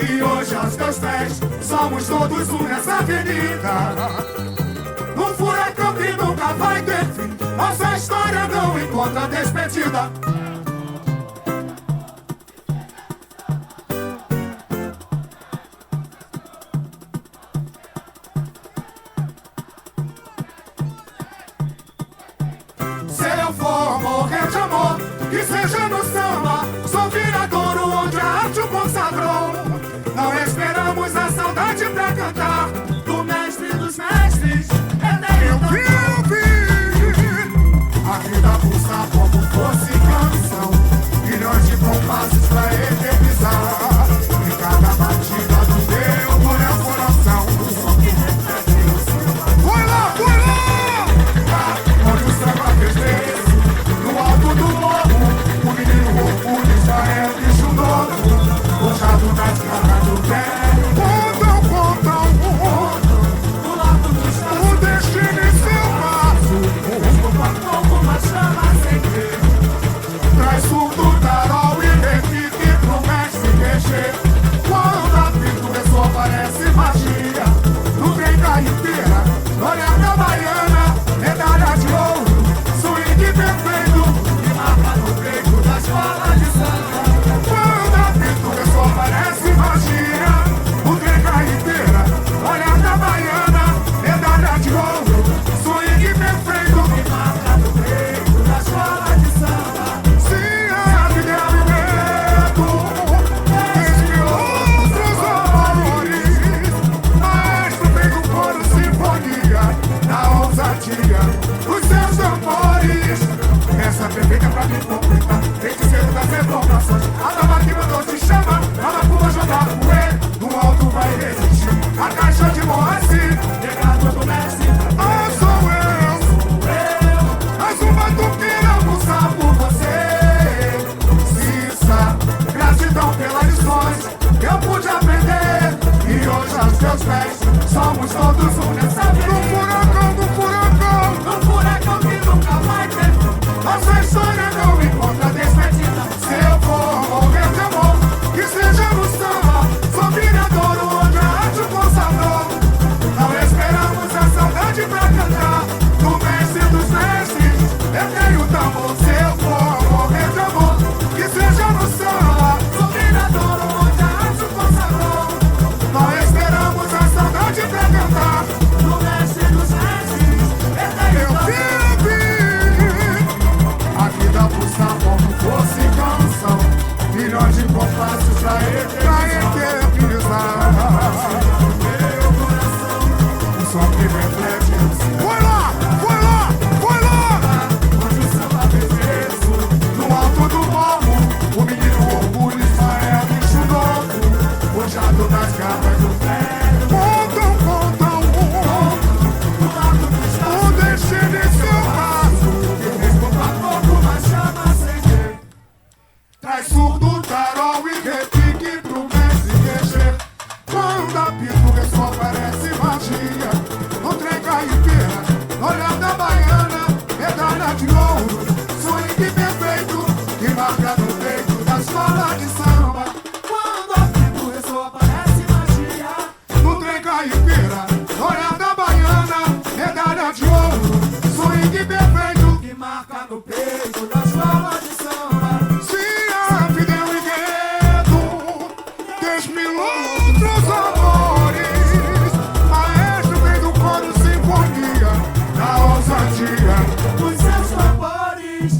E hoje aos teus pés somos todos um nessa avenida. Num furacão que nunca vai ter fim, nossa história não encontra despedida. Se eu for morrer de amor, que seja no samba, sou viradouro onde a arte o consagrou. Não esperamos a saudade pra cantar do mestre dos mestres. Eu vi a vida pulsar como fosse canção, milhões de compassos pra eternizar. Em cada batida do meu coração, o som que reflete o seu. Foi lá! Onde o samba fez beijo, no alto do morro, o menino orgulho já é bicho novo, forjado nas garras do velho. Contam, do lado do estado, o destino em seu passo, desculpa como uma chama sem ver. Traz surdo, tarol e repique pro mestre mexer. Quando a pintura só parece magia, no trem caipira, olha da baiana, medalha de ouro, swing perfeito, que marca no peito da escola de samba. Quando a pintura só parece magia, no trem caipira, olha da baiana, medalha de ouro, swing perfeito, que marca no peito da escola de samba. Se a vida é um medo, desfilou outros amores, maestro vem do coro sinfonia, na ousadia dos seus amores. Essa perfeita pra me completar, feiticeiro das evocações. A dama que mandou te chamar, a macumba jogar poeira, no alto vai resistir. A caixa de Moacir, legado do mestre. Ah, sou eu, mais uma tuqueira pulsar por você. Cissa, gratidão pelas lições que eu pude aprender. E hoje aos teus pés somos todos um nessa vida. No furacão que nunca vai ter fim, nossa história não encontra despedida. Se eu for morrer de amor, que seja no samba, sou viradouro onde a arte o consagrou. Não esperamos a saudade pra cantar do mestre dos mestres. Eu tenho tambor. Se eu for morrer de amor, que seja no samba, sou viradouro onde a arte o consagrou. Não esperamos a saudade pra cantar do mestre dos mestres. Eu vi a vida pulsar como fosse canção, milhões de compassos pra eternizar. Meu coração, o som que reflete o seu. Foi lá! Onde o samba fez peso, no alto do morro, o menino orgulho já é bicho novo, forjado nas garras do velho. Contam, do lado do estado, o destino em seu passo, que desculpa pouco, mas chama sem ver. Traz surdo, tarol e repique pro mestre mexer. Quando a pintura só parece magia, no trem caipira, olha da baiana, medalha de ouro, swing perfeito, que marca no peito da escola de samba. Quando a pintura só parece magia, no trem caipira, olha da baiana, medalha de ouro, swing perfeito, que marca no peito da escola de samba. Se a vida é um enredo, desmilou outros amores, maestro vem do coro sinfonia, na ousadia dos seus tambores.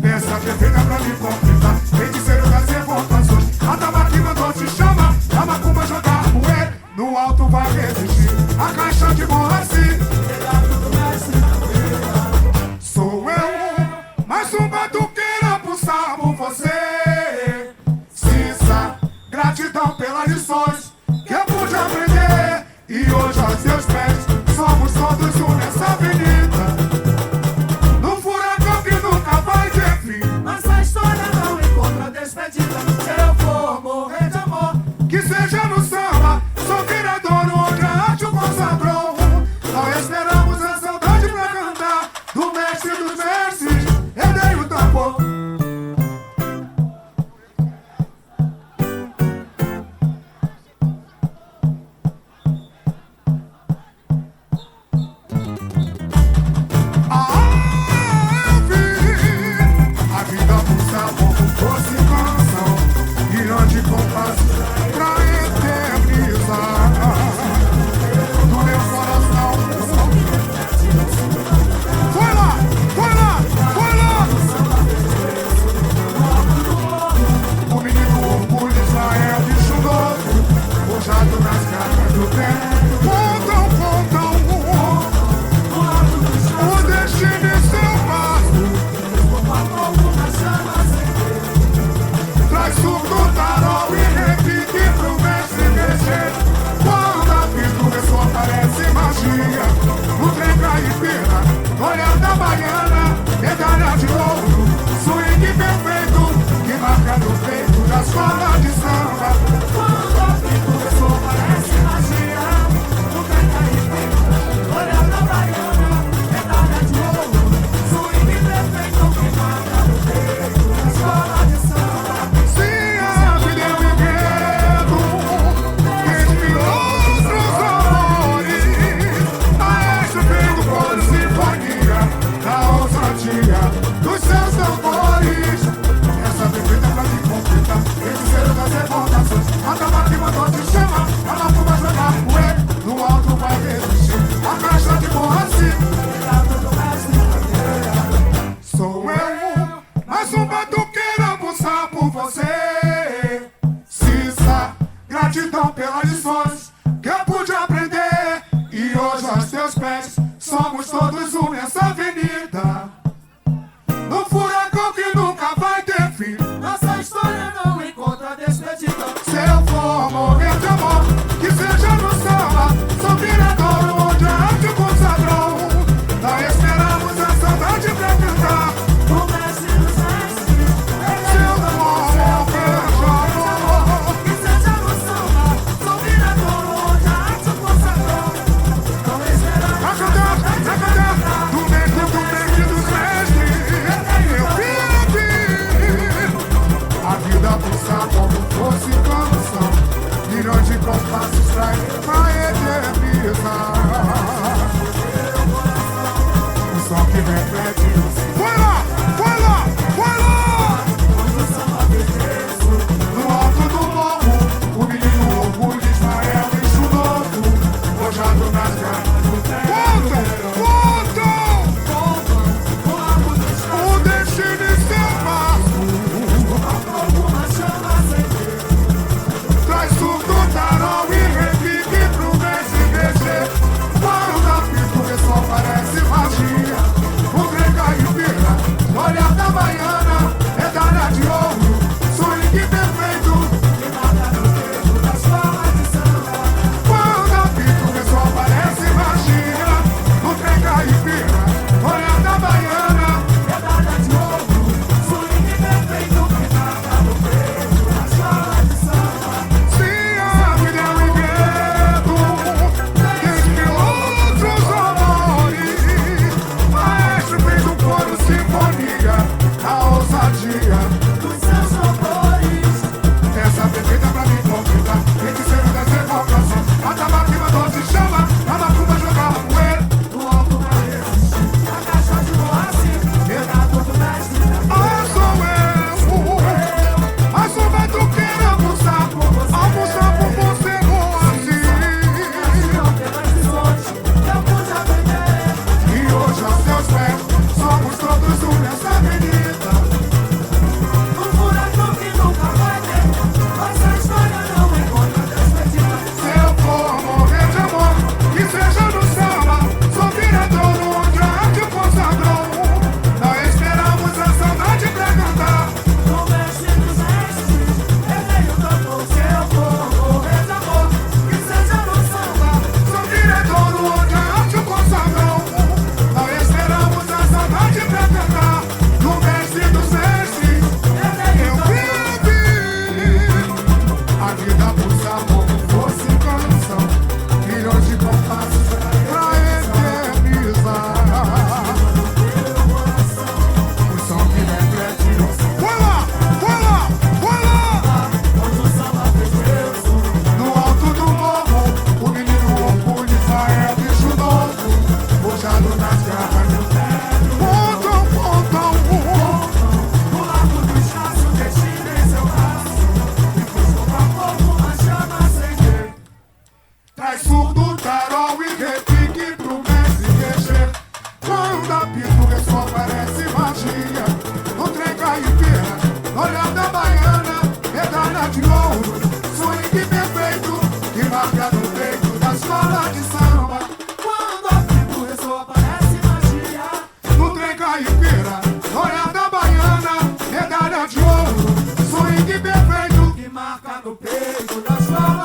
Peça perfeita pra me completar, feiticeiro das evocações. A dama que mandou te chamar, a macumba jogar poeira, no alto vai resistir. A caixa de Moacir, legado do mestre. Sou eu, mais um batuqueira pulsar por você. Cissa, gratidão pelas lições que eu pude aprender. E hoje aos seus pés somos todos um nessa avenida. Num furacão que nunca vai ter fim, nossa história não encontra despedida. Se eu for morrer de amor, que seja no samba, sou viradouro onde a arte o consagrou. Não esperamos a saudade pra cantar do mestre dos mestres. Eu dei o tambor. gratidão pelas lições que eu pude aprender. E hoje aos teus pés somos todos um nessa avenida. No furacão que nunca vai ter fim, Nossa história não encontra despedida. se eu for morrer de amor, que seja no samba, sou viradouro onde a arte consagrou. Não esperamos a saudade pra cantar. O mestre dos mestres, Se eu for morrer de amor, que seja no samba, sou viradouro onde a arte consagrou. Não esperamos a cantar, do mestre dos mestres, eu vivi. A vida pulsa como fosse canção, milhões de compassos pra eternizar. O som que reflete o sim. Vai lá, vai lá, vai lá! No alto do morro, o menino orgulho de Israel bicho novo, forjado nas garras do tempo. O destino e seu passo alguma chama acender. traz tudo tarol e repique pro mestre descer. Quando da pista o pessoal parece magia. O trem caipira, olhar da baiana, medalha de ouro, swing perfeito. Que marca no dedo da escola de samba. Quando da pista o pessoal parece magia. O trem caipira, olhar da baiana. Medalha de ouro, swing perfeito. Que marca no peito da escola de samba. Se a vida é um enredo, desde outros amores, maestro fez um coro sinfonia, a ousadia. Dos seus louvores, Essa perfeita pra mim conquistar, feiticeiro das evocações. A tabaco mandou se chama, a macumba jogava poeira. no alto da resiste. A caixa de boace, legado do mestre. Ah, sou eu, a sombra do querer almoçar por você não assim. Gratidão pelas lições que eu pude aprender. E hoje aos seus pés somos todos um nessa avenida. Um furacão que nunca vai ter. Nossa história não encontra despedida. Se eu for morrer de amor, que seja no samba, sou viradouro onde a arte consagrou. Não esperamos a saudade pra cantar. O mestre dos mestres, ele o cantor. Se eu for morrer de amor, que seja no samba. Sou viradouro onde a arte consagrou. Não esperamos a saudade pra cantar. No mestre dos mestres, eu vivi. A vida pulsa como fosse canção, milhões de compassos pra eternizar. O som que reflete o som. Vai lá, vai lá, vai lá! Onde o samba fez Deus. No alto do morro, o menino orgulho Israel bicho novo, forjado nas garras do tempo. Pontam, No largo do espaço, destino em seu braço. E fez pouco a pouco uma chama acender. traz surdo, tarol e repique pro mestre mexer. Quando apito o pessoal parece magia. No trem caipira, olhar da baiana, medalha de ouro, swing perfeito, que marca no peito da escola de samba. Quando a tribo ressoa, parece magia. No trem caipira, olhar da baiana, medalha de ouro, swing perfeito. Que marca no peito da escola